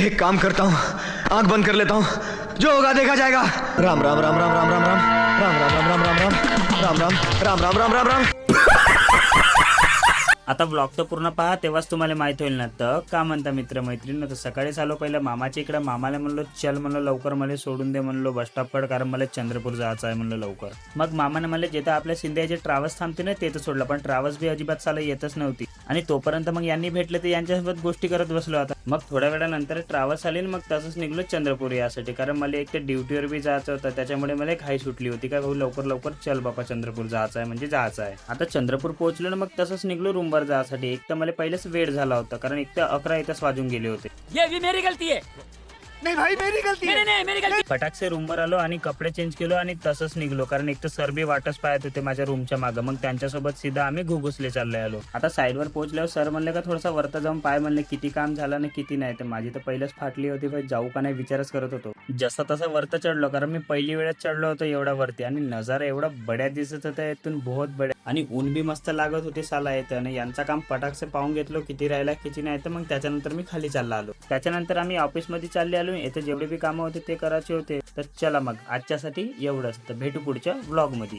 एक काम करता हूँ, आंख बंद कर लेता हूँ, जो होगा देखा जाएगा। राम राम राम राम राम राम राम राम राम राम राम राम राम राम राम राम राम राम राम। आता ब्लॉग तर पूर्ण पहा, तेव्हाच तुम्हाला माहित होईल ना. तर का म्हणता मित्र मैत्रिणी, तर सकाळी आलो पहिलं मामाच्या इकडे. मामाला म्हणलो चल, म्हणलो लवकर मला सोडून दे म्हणलो बस स्टॉपकडे, कारण मला चंद्रपूर जायचं आहे म्हणलं लवकर. मग मामाने मला जिथं आपल्या शिंद्याचे ट्रॅव्हल्स थांबते ना तिथं सोडलं, पण ट्रॅव्हल्स बी अजिबात चाला येतच नव्हती. आणि तोपर्यंत मग यांनी भेटले तर यांच्यासोबत गोष्टी करत बसलो. आता मग थोड्या वेळानंतर ट्रॅव्हल्स आली, मग तसंच निघलो चंद्रपूर यासाठी, कारण मला एक तर ड्युटीवर बी जायचं होतं. त्याच्यामुळे मला एक हाई सुटली होती, काय भाऊ लवकर लवकर चल बाबा, चंद्रपूर जायचं आहे म्हणजे जायचं आहे. आता चंद्रपूर पोहोचलो ना, मग तसंच निघलो रूमवर जायसाठी. एक तर मला पहिलेच वेळ झाला होता, कारण एक तर 11 इथंच वाजून गेले होते. ये भी मेरी गलती है. नहीं भाई मेरी गलती है. नहीं मेरी गलती. फटाक से रूमवर आलो आणि कपडे चेंज केलो आणि तसंच निघलो, कारण एक तर सर बी वाटच पाहत होते माझ्या रूमच्या मागं. मग त्यांच्यासोबत सीधा आम्ही घुगुसले चालले आलो. आता साईडवर पोहोचल्यावर सर म्हणले का थोडासा वरता जाऊन पाय, म्हणले किती काम झालं ना किती नाही. तर माझी तर पहिलेच फाटली होती, भाई जाऊ का नाही विचारच करत होतो. जसा तसा वरता चढलो, कारण मी पहिली वेळेस चढलो होतो एवढा वरती, आणि नजारा एवढा बड्या दिसत होता इथून, बहुत बड्या. आणि ऊन बी मस्त लागत होते साला येतं. आणि यांचा काम पटाकसे पाहून घेतलो किती राहिला किती नाही. तर मग त्याच्यानंतर मी खाली चालला आलो. त्याच्यानंतर आम्ही ऑफिसमध्ये चालले आलो. इथे जेवढे बी कामं होते ते करायचे होते. तर चला मग आजच्यासाठी एवढंच. तर भेटू पुढच्या व्लॉगमध्ये.